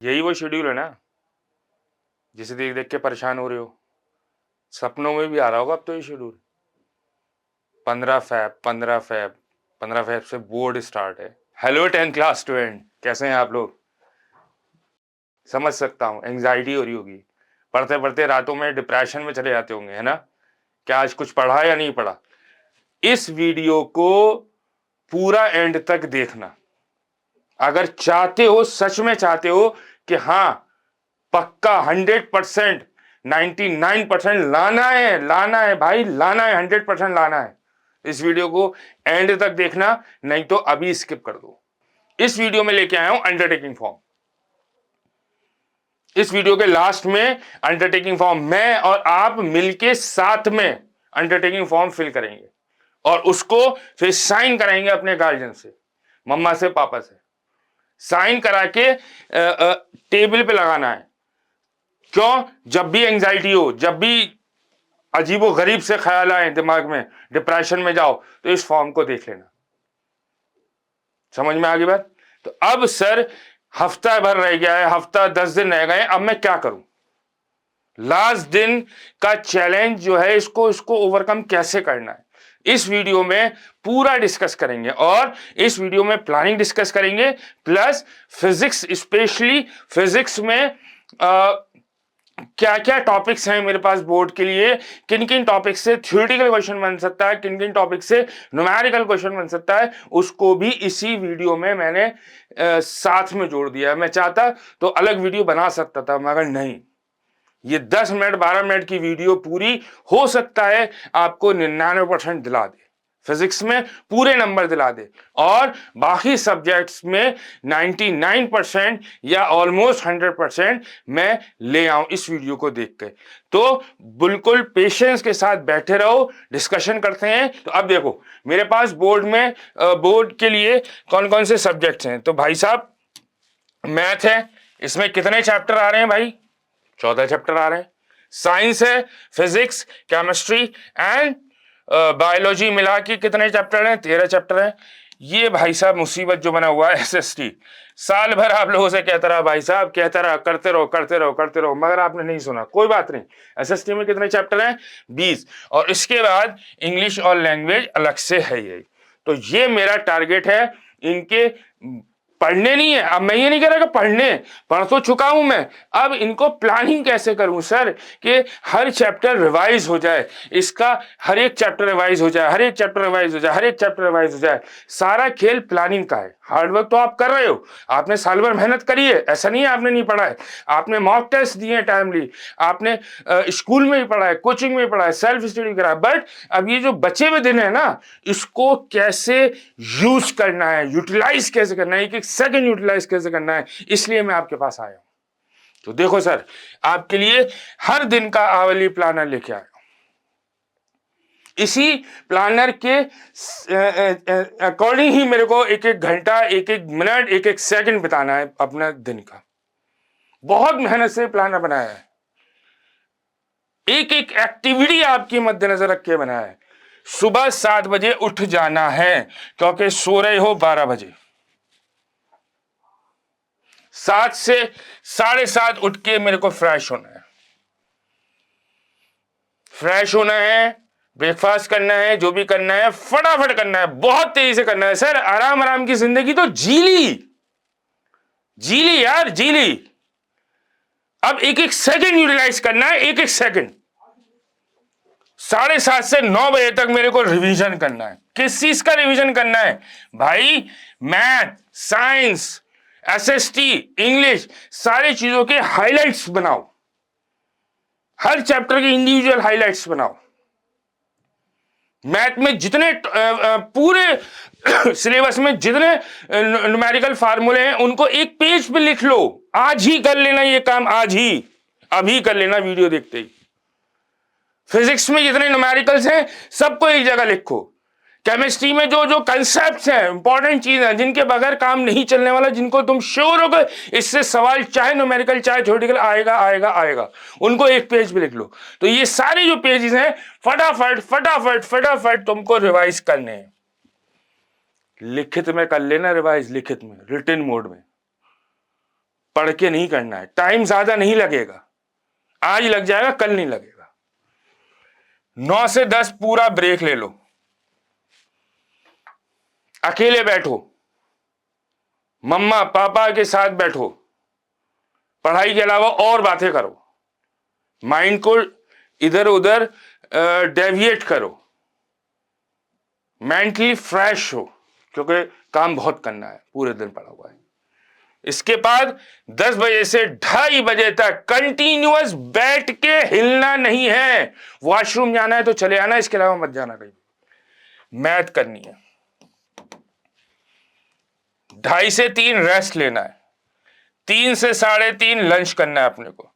यही वो शेड्यूल है ना जिसे देख देख के परेशान हो रहे हो। सपनों में भी आ रहा होगा अब तो ये शेड्यूल। 15 फैब 15 फैब 15 फैब से बोर्ड स्टार्ट है। हेलो 10th क्लास स्टूडेंट, कैसे हैं आप लोग? समझ सकता हूँ एंग्जाइटी हो रही होगी, पढ़ते पढ़ते रातों में डिप्रेशन में चले जाते होंगे, है ना? क्या आज कुछ पढ़ा या नहीं पढ़ा? इस वीडियो को पूरा एंड तक देखना अगर चाहते हो, सच में चाहते हो कि हाँ पक्का 100%, 99% लाना है भाई, लाना है, 100% लाना है। इस वीडियो को एंड तक देखना, नहीं तो अभी स्किप कर दो। इस वीडियो में लेके आया हूं अंडरटेकिंग फॉर्म। इस वीडियो के लास्ट में अंडरटेकिंग फॉर्म मैं और आप मिलके साथ में अंडरटेकिंग फॉर्म फिल करेंगे और उसको फिर साइन कराएंगे अपने गार्जियन से, मम्मा से, पापा से। साइन करा के टेबल पे लगाना है। क्यों? जब भी एंजाइटी हो, जब भी अजीबो गरीब से ख्याल आए दिमाग में, डिप्रेशन में जाओ, तो इस फॉर्म को देख लेना। समझ में आ गई बात? तो अब सर हफ्ता भर रह गया है, हफ्ता 10 दिन रह गए, अब मैं क्या करूं? लास्ट दिन का चैलेंज जो है, इसको ओवरकम कैसे करना है, इस वीडियो में पूरा डिस्कस करेंगे। और इस वीडियो में प्लानिंग डिस्कस करेंगे, प्लस फिजिक्स, स्पेशली फिजिक्स में क्या क्या टॉपिक्स हैं मेरे पास बोर्ड के लिए, किन किन टॉपिक से थ्योरेटिकल क्वेश्चन बन सकता है, किन किन टॉपिक से न्यूमेरिकल क्वेश्चन बन सकता है, उसको भी इसी वीडियो में मैंने साथ में जोड़ दिया है। मैं चाहता तो अलग वीडियो बना सकता था, मगर नहीं, ये 10 मिनट 12 मिनट की वीडियो पूरी हो सकता है आपको 99% दिला दे, फिजिक्स में पूरे नंबर दिला दे, और बाकी सब्जेक्ट्स में 99% या ऑलमोस्ट 100% मैं ले आऊं इस वीडियो को देख के। तो बिल्कुल पेशेंस के साथ बैठे रहो, डिस्कशन करते हैं। तो अब देखो मेरे पास बोर्ड में बोर्ड के लिए कौन कौन से सब्जेक्ट्स हैं। तो भाई साहब मैथ है, इसमें कितने चैप्टर आ रहे हैं भाई? 14 चैप्टर आ रहे हैं। साइंस है, फिजिक्स, केमिस्ट्री एंड बायोलॉजी मिला के कितने चैप्टर हैं? 13 चैप्टर हैं। ये भाई साहब मुसीबत जो बना हुआ है एसएसटी, साल भर आप लोगों से कहता रहा भाई साहब, कहता रहा करते रहो करते रहो करते रहो, मगर आपने नहीं सुना। कोई बात नहीं, एसएसटी में कितने चैप्टर हैं? 20। और इसके बाद इंग्लिश और लैंग्वेज अलग से है ये। तो ये मेरा टारगेट है। इनके पढ़ने नहीं है, अब मैं ये नहीं कह रहा कि पढ़ तो चुका हूं मैं, अब इनको प्लानिंग कैसे करूं सर कि हर चैप्टर रिवाइज हो जाए, इसका हर एक चैप्टर रिवाइज हो जाए, हर एक चैप्टर रिवाइज हो जाए, हर एक चैप्टर रिवाइज हो जाए। सारा खेल प्लानिंग का है। हार्डवर्क तो आप कर रहे हो, आपने साल भर मेहनत करी है, ऐसा नहीं है आपने नहीं पढ़ा है, आपने मॉक टेस्ट दिए टाइमली, आपने स्कूल में भी पढ़ा है, कोचिंग में भी पढ़ा है, सेल्फ स्टडी करा है। बट अब ये जो बचे हुए दिन है ना, इसको कैसे यूज करना है, यूटिलाइज कैसे करना है, एक एक सेकंड यूटिलाइज कैसे करना है, इसलिए मैं आपके पास आया हूं। तो देखो सर, आपके लिए हर दिन का आवली प्लानर लेके आया हूं। इसी प्लानर के अकॉर्डिंग ही मेरे को एक एक घंटा, एक एक मिनट, एक एक सेकंड बिताना है अपना दिन का। बहुत मेहनत से प्लानर बनाया है, एक एक एक्टिविटी आपकी मद्देनजर रख के बनाया है। सुबह 7 बजे उठ जाना है, क्योंकि सो रहे हो 12 बजे। 7 से 7:30 उठ के मेरे को फ्रेश होना है, फ्रेश होना है, ब्रेकफास्ट करना है, जो भी करना है फटाफट करना है, बहुत तेजी से करना है। सर आराम आराम की जिंदगी तो जी ली यार, जी ली। अब एक एक सेकंड यूटिलाइज करना है, एक एक सेकंड। 7:30 से 9 बजे तक मेरे को रिवीजन करना है। किस चीज का रिवीजन करना है भाई? मैथ, साइंस, एसएसटी, इंग्लिश, सारी चीजों के हाइलाइट्स बनाओ, हर चैप्टर के इंडिविजुअल हाइलाइट्स बनाओ। मैथ में जितने पूरे सिलेबस में जितने न्यूमेरिकल फार्मूले हैं, उनको एक पेज पे लिख लो। आज ही कर लेना ये काम, आज ही, अभी कर लेना वीडियो देखते ही। फिजिक्स में जितने न्यूमेरिकल्स हैं सबको एक जगह लिखो। केमिस्ट्री में जो जो कंसेप्ट्स हैं, इंपॉर्टेंट चीज हैं, जिनके बगैर काम नहीं चलने वाला, जिनको तुम श्योर हो गए इससे सवाल चाहे न्यूमेरिकल चाहे थ्योरेटिकल आएगा आएगा आएगा, उनको एक पेज पे लिख लो। तो ये सारे जो पेजेस हैं फटाफट फटाफट फटाफट तुमको रिवाइज करने हैं। लिखित में कर लेना रिवाइज, लिखित में, रिटन मोड में। पढ़ के नहीं करना है, टाइम ज्यादा नहीं लगेगा, आज लग जाएगा कल नहीं लगेगा। 9 से 10 पूरा ब्रेक ले लो, अकेले बैठो, मम्मा पापा के साथ बैठो, पढ़ाई के अलावा और बातें करो, माइंड को इधर उधर डेविएट करो, मेंटली फ्रेश हो, क्योंकि काम बहुत करना है, पूरे दिन पड़ा हुआ है। इसके बाद 10 बजे से 2:30 बजे तक कंटिन्यूअस बैठ के हिलना नहीं है। वॉशरूम जाना है तो चले आना, इसके अलावा मत जाना कहीं। मैथ करनी है, 2:30 से 3 रेस्ट लेना है, 3 से 3:30 लंच करना है अपने को।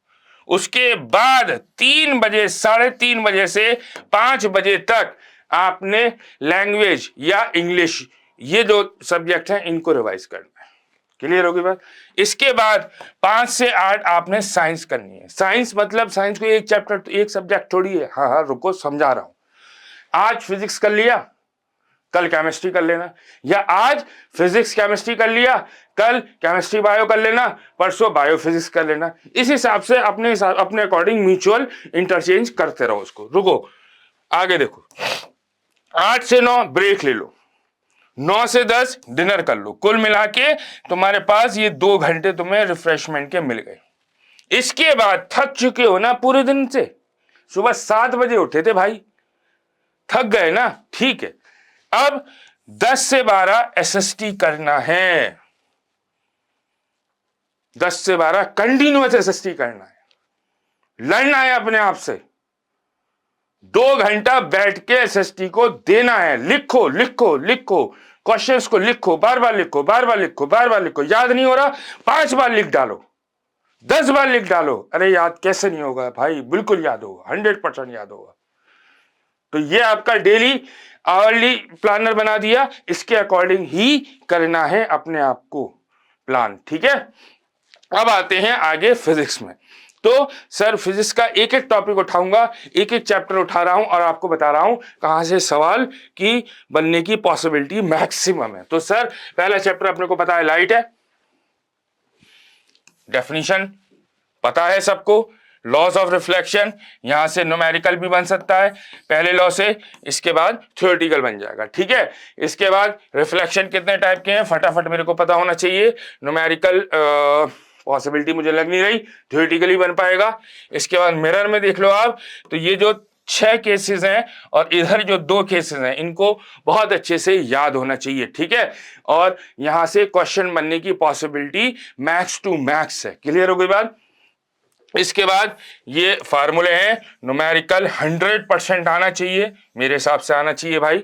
उसके बाद 3 बजे 3:30 बजे से 5 बजे तक आपने लैंग्वेज या इंग्लिश, ये जो सब्जेक्ट हैं इनको रिवाइज करना है। क्लियर होगी बात। इसके बाद 5 से 8 आपने साइंस करनी है। साइंस मतलब साइंस को एक चैप्टर, एक सब्जेक्ट थोड़ी है। हाँ रुको समझा रहा हूं। आज फिजिक्स कर लिया, कल केमिस्ट्री कर लेना, या आज फिजिक्स केमिस्ट्री कर लिया, कल केमिस्ट्री बायो कर लेना, परसों बायो फिजिक्स कर लेना। इस हिसाब से अपने अकॉर्डिंग म्यूचुअल इंटरचेंज करते रहो उसको। रुको आगे देखो, 8 से 9 ब्रेक ले लो, 9 से 10 डिनर कर लो। कुल मिला के तुम्हारे पास ये 2 घंटे तुम्हें रिफ्रेशमेंट के मिल गए। इसके बाद थक चुके हो ना पूरे दिन से, सुबह 7 बजे उठे थे भाई, थक गए ना, ठीक है। अब 10 से 12 एसएसटी करना है, 10 से 12 कंटिन्यूअस एसएसटी करना है, लड़ना है अपने आप से। 2 घंटा बैठ के एसएसटी को देना है। लिखो लिखो लिखो, क्वेश्चंस को लिखो, बार बार लिखो, बार बार लिखो, बार बार लिखो। याद नहीं हो रहा 5 बार लिख डालो, 10 बार लिख डालो। अरे याद कैसे नहीं होगा भाई, बिल्कुल याद होगा, 100% याद होगा। तो ये आपका डेली आवरली प्लानर बना दिया, इसके अकॉर्डिंग ही करना है अपने आप को प्लान, ठीक है। अब आते हैं आगे फिजिक्स में। तो सर फिजिक्स का एक एक टॉपिक उठाऊंगा, एक एक चैप्टर उठा रहा हूं और आपको बता रहा हूं कहां से सवाल की बनने की पॉसिबिलिटी मैक्सिमम है। तो सर पहला चैप्टर अपने को पता है, लाइट है, डेफिनेशन पता है सबको, लॉज ऑफ रिफ्लेक्शन, यहां से न्यूमेरिकल भी बन सकता है पहले लॉ से, इसके बाद थ्योरेटिकल बन जाएगा, ठीक है। इसके बाद रिफ्लेक्शन कितने टाइप के हैं फटाफट मेरे को पता होना चाहिए। न्यूमेरिकल पॉसिबिलिटी मुझे लग नहीं रही, थ्योरेटिकली बन पाएगा। इसके बाद मिरर में देख लो आप, तो ये जो 6 केसेस हैं और इधर जो 2 केसेस हैं, इनको बहुत अच्छे से याद होना चाहिए, ठीक है। और यहां से क्वेश्चन बनने की पॉसिबिलिटी मैक्स टू मैक्स है। क्लियर हो गई बात। इसके बाद ये फार्मूले हैं, न्यूमेरिकल 100% आना चाहिए, मेरे हिसाब से आना चाहिए भाई,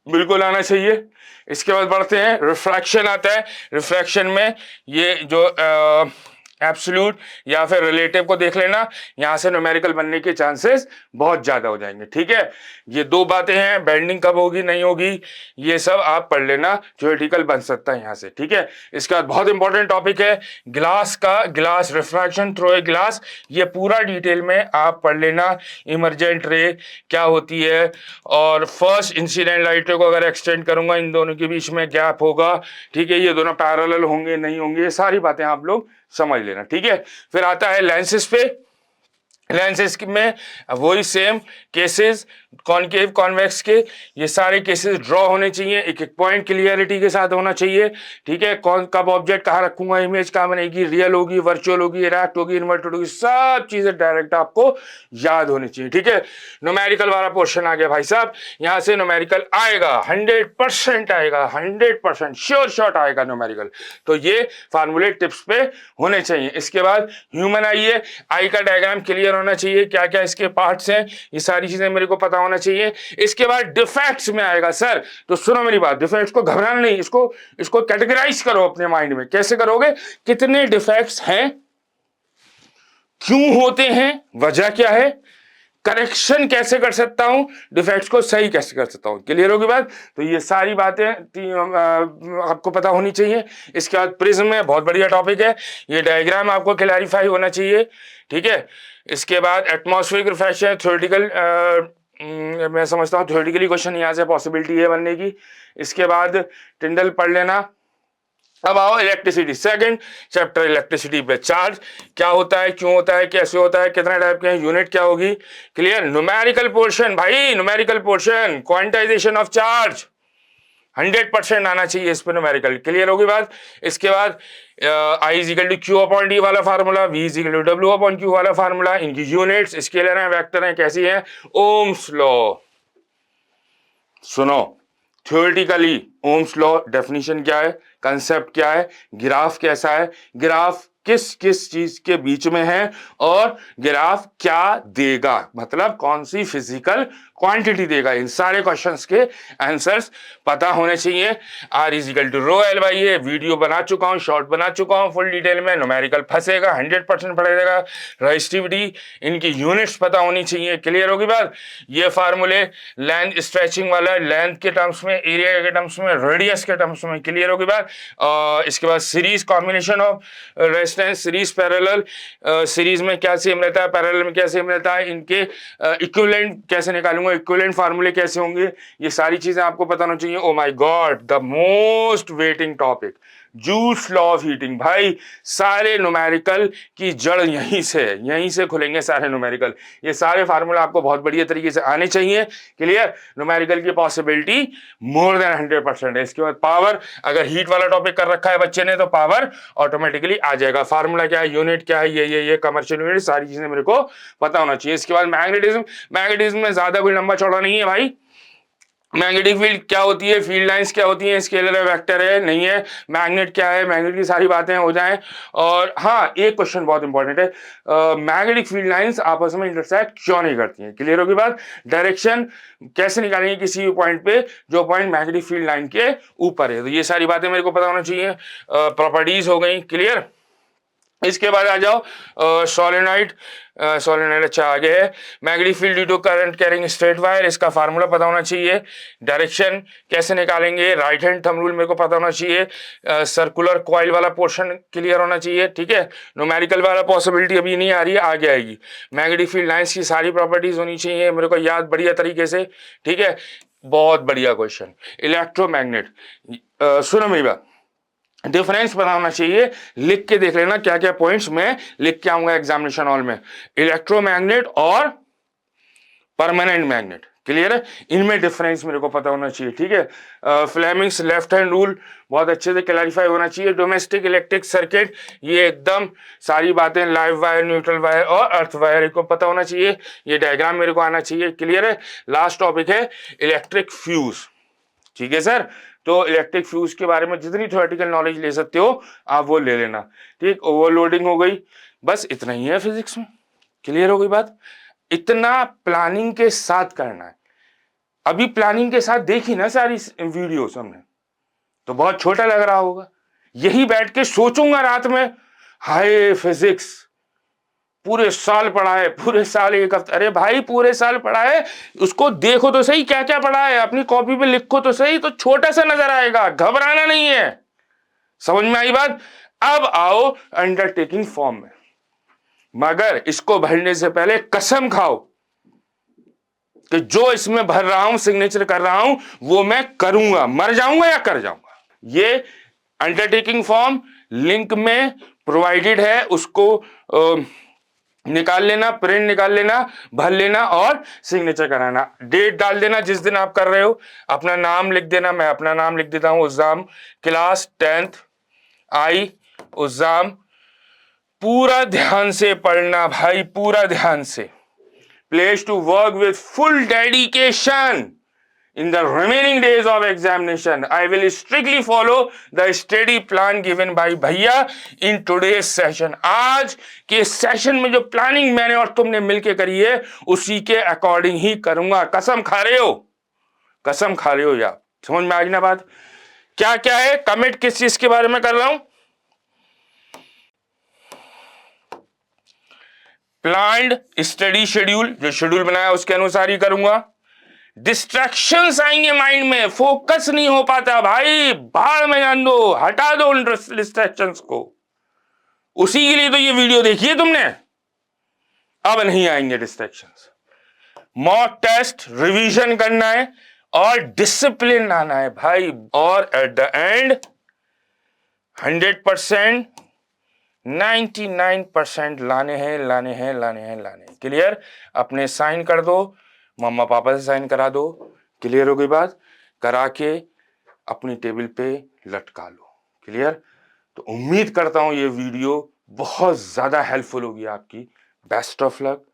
बिल्कुल आना चाहिए। इसके बाद बढ़ते हैं, रिफ्रैक्शन आता है। रिफ्रैक्शन में ये जो एब्सोल्यूट या फिर रिलेटिव को देख लेना, यहां से न्यूमेरिकल बनने के चांसेस बहुत ज्यादा हो जाएंगे, ठीक है। ये 2 बातें हैं, बेंडिंग कब होगी नहीं होगी ये सब आप पढ़ लेना, थ्योरेटिकल बन सकता है यहां से, ठीक है। इसके बाद बहुत इंपॉर्टेंट टॉपिक है ग्लास का, glass refraction through a glass, ये पूरा डिटेल में आप पढ़ लेना। इमरजेंट रे क्या होती है, और फर्स्ट इंसिडेंट लाइट को अगर एक्सटेंड करूंगा इन दोनों के बीच में गैप होगा, ठीक है। ये दोनों पैरेलल होंगे नहीं होंगे, ये सारी बातें आप लोग समझ लेना, ठीक है। फिर आता है लेंसेज पे, लेंसेज में वही सेम केसेस, कॉनकेव कॉन्वेक्स के, ये सारे केसेस ड्रॉ होने चाहिए, एक एक पॉइंट क्लियरिटी के साथ होना चाहिए, ठीक है। कौन कब ऑब्जेक्ट कहाँ रखूंगा, इमेज कहाँ बनेगी, रियल होगी, वर्चुअल होगी, रिएक्ट होगी, इन्वर्टेड होगी, सब चीजें डायरेक्ट आपको याद होनी चाहिए, ठीक है। न्यूमेरिकल वाला पोर्शन आ गया भाई साहब, यहां से न्यूमेरिकल आएगा, 100% आएगा, 100% श्योर शॉट आएगा न्यूमेरिकल। तो ये फार्मूले टिप्स पे होने चाहिए। इसके बाद ह्यूमन आई है, आई का डायग्राम क्लियर होना चाहिए, क्या क्या इसके पार्ट्स हैं, ये सारी चीजें मेरे को पता होना चाहिए। इसके बाद डिफेक्ट्स में आएगा सर, तो सुनो मेरी बात, डिफेक्ट्स को घबराना नहीं, इसको कैटेगराइज करो अपने माइंड में। कैसे करोगे, कितने डिफेक्ट्स हैं, क्यों होते हैं, वजह क्या है, करेक्शन कैसे कर सकता हूं, डिफेक्ट्स को सही कैसे कर सकता हूं। क्लियर होगी बात। तो ये सारी बातें आपको पता होनी चाहिए। इसके बाद प्रिज्म में बहुत बढ़िया टॉपिक है, ये डायग्राम आपको क्लैरिफाई होना चाहिए, ठीक है। इसके बाद एटमॉस्फेरिक रिफ्रैक्शन, थ्योरेटिकल मैं समझता हूँ थ्योरेटिकली क्वेश्चन यहाँ से पॉसिबिलिटी है बनने की। इसके बाद टिंडल पढ़ लेना, अब आओ इलेक्ट्रिसिटी, सेकंड चैप्टर इलेक्ट्रिसिटी पे। चार्ज क्या होता है, क्यों होता है, कैसे होता है, कितना टाइप के हैं, यूनिट क्या होगी, क्लियर। न्यूमेरिकल पोर्शन भाई, numerical portion, quantization of charge 100% आना चाहिए इस पर, न्यूमेरिकल, क्लियर होगी बात। इसके बाद I is equal to Q upon D वाला formula, V is equal to W upon Q वाला फार्मूला, इनकी यूनिट्स स्केलर हैं, वेक्टर हैं, कैसी है, ओम्स लॉ। सुनो, थ्योरेटिकली ओम्स लॉ डेफिनेशन क्या है, कंसेप्ट क्या है, ग्राफ कैसा है, ग्राफ किस किस चीज के बीच में है, और ग्राफ क्या देगा, मतलब कौन सी फिजिकल क्वांटिटी देगा, इन सारे क्वेश्चंस के आंसर्स पता होने चाहिए। R is equal to rho L by A, video बना चुका हूं, शॉर्ट बना चुका हूं फुल डिटेल में, न्यूमेरिकल फंसेगा 100% पड़ेगा, रेजिस्टिविटी, इनकी यूनिट्स पता होनी चाहिए, क्लियर होगी बात। ये फार्मूले लेंथ स्ट्रेचिंग वाला, लेंथ के टर्म्स में, एरिया के टर्म्स में, रेडियस के टर्म्स में, क्लियर होगी बात। इसके बाद series combination of resistance, series parallel, series में क्या सेम रहता है, पैरेलल में क्या सेम रहता है, इनके इक्विवेलेंट कैसे निकालूंगा, इक्विवेलेंट फार्मूले कैसे होंगे, ये सारी चीजें आपको पता होनी चाहिए। Oh my God, the most waiting topic, joules law of heating. भाई सारे न्यूमेरिकल की जड़ यहीं से खुलेंगे सारे न्यूमेरिकल, ये सारे फार्मूला आपको बहुत बढ़िया तरीके से आने चाहिए, क्लियर। न्यूमेरिकल की पॉसिबिलिटी मोर देन 100% है। इसके बाद पावर, अगर हीट वाला टॉपिक कर रखा है बच्चे ने तो पावर ऑटोमेटिकली आ जाएगा। फार्मूला क्या है, यूनिट क्या है, ये कमर्शियल यूनिट, सारी चीजें मेरे को पता होना चाहिए। इसके बाद मैग्नेटिज्म, मैग्नेटिज्म में ज्यादा कोई लंबा चौड़ा नहीं है भाई। मैग्नेटिक फील्ड क्या होती है, फील्ड लाइंस क्या होती हैं, स्केलर है, वेक्टर है, नहीं है, मैग्नेट क्या है, मैग्नेट की सारी बातें हो जाएं। और हाँ, एक क्वेश्चन बहुत इंपॉर्टेंट है, मैग्नेटिक फील्ड लाइंस आपस में इंटरसेक्ट क्यों नहीं करती हैं, क्लियर होगी बात। डायरेक्शन कैसे निकालेंगे किसी भी पॉइंट पे जो पॉइंट मैग्नेटिक फील्ड लाइन के ऊपर है, तो ये सारी बातें मेरे को पता होना चाहिए। प्रॉपर्टीज हो गई, क्लियर। इसके बाद आ जाओ सोलेनॉइड, सोलेनॉइड अच्छा आगे है। Magnetic field due to current carrying straight wire, इसका फार्मूला पता होना चाहिए। डायरेक्शन कैसे निकालेंगे, राइट हैंड थंब रूल मेरे को पता होना चाहिए। सर्कुलर कॉइल वाला पोर्शन क्लियर होना चाहिए, ठीक है। न्यूमेरिकल वाला पॉसिबिलिटी अभी नहीं आ रही है, आगे आएगी। मैग्नेटिक फील्ड लाइंस की सारी प्रॉपर्टीज होनी चाहिए मेरे को याद बढ़िया तरीके से, ठीक है। बहुत बढ़िया क्वेश्चन, इलेक्ट्रोमैग्नेट, सुनो मेरी बात, डिफरेंस पता होना चाहिए, लिख के देख लेना क्या क्या पॉइंट्स मैं लिख के आऊंगा एग्जामिनेशन हॉल में। इलेक्ट्रोमैग्नेट और परमानेंट मैग्नेट, क्लियर है, इनमें डिफरेंस मेरे को पता होना चाहिए, ठीक है। फ्लेमिंग्स लेफ्ट हैंड रूल बहुत अच्छे से क्लैरिफाई होना चाहिए। डोमेस्टिक इलेक्ट्रिक सर्किट, ये एकदम सारी बातें, लाइव वायर, न्यूट्रल वायर और अर्थ वायर को पता होना चाहिए, ये डायग्राम मेरे को आना चाहिए, क्लियर है। लास्ट टॉपिक है इलेक्ट्रिक फ्यूज, ठीक है सर। तो इलेक्ट्रिक फ्यूज के बारे में जितनी थ्योरेटिकल नॉलेज ले सकते हो आप वो ले लेना, ठीक। ओवरलोडिंग हो गई, बस इतना ही है फिजिक्स में, क्लियर हो गई बात। इतना प्लानिंग के साथ करना है। अभी प्लानिंग के साथ देखी ना सारी वीडियोस हमने, तो बहुत छोटा लग रहा होगा। यही बैठ के सोचूंगा रात में, हाय फिजिक्स पूरे साल पढ़ा है, पूरे साल एक हफ्ता, अरे भाई पूरे साल पढ़ा है, उसको देखो तो सही क्या क्या पढ़ा है, अपनी कॉपी पे लिखो तो सही, तो छोटा सा नजर आएगा, घबराना नहीं है। समझ में आई बात। अब आओ अंडरटेकिंग फॉर्म में, मगर इसको भरने से पहले कसम खाओ कि जो इसमें भर रहा हूं, सिग्नेचर कर रहा हूं, वो मैं करूंगा, मर जाऊंगा या कर जाऊंगा। ये अंडरटेकिंग फॉर्म लिंक में प्रोवाइडेड है, उसको निकाल लेना, प्रिंट निकाल लेना, भर लेना और सिग्नेचर कराना। डेट डाल देना जिस दिन आप कर रहे हो, अपना नाम लिख देना, मैं अपना नाम लिख देता हूं उज्जाम, क्लास 10th आई उज्जाम। पूरा ध्यान से पढ़ना भाई, पूरा ध्यान से। Place to work with full dedication in the remaining days of examination. I will strictly follow the study plan given by भैया in today's session. आज के सेशन में जो प्लानिंग मैंने और तुमने मिलके करी है उसी के अकॉर्डिंग ही करूंगा। कसम खा रहे हो, कसम खा रहे हो यार। समझ में आ गई ना बात। क्या क्या है, कमिट किस चीज के बारे में कर रहा हूं, प्लान्ड स्टडी शेड्यूल, जो शेड्यूल बनाया उसके अनुसार ही करूंगा। डिस्ट्रैक्शंस आएंगे माइंड में, फोकस नहीं हो पाता भाई, बाहर में जान दो, हटा दो उन डिस्ट्रैक्शंस को। उसी के लिए तो ये वीडियो देखी है तुमने। अब नहीं आएंगे डिस्ट्रैक्शंस। मॉक टेस्ट रिवीजन करना है और डिसिप्लिन लाना है भाई, और एट द एंड 100%, 99% लाने हैं। क्लियर? अपने साइन कर दो, मम्मा पापा से साइन करा दो। क्लियर हो गई बात? करा के अपनी टेबल पे लटका लो। क्लियर? तो उम्मीद करता हूं ये वीडियो बहुत ज्यादा हेल्पफुल होगी आपकी। Best of luck.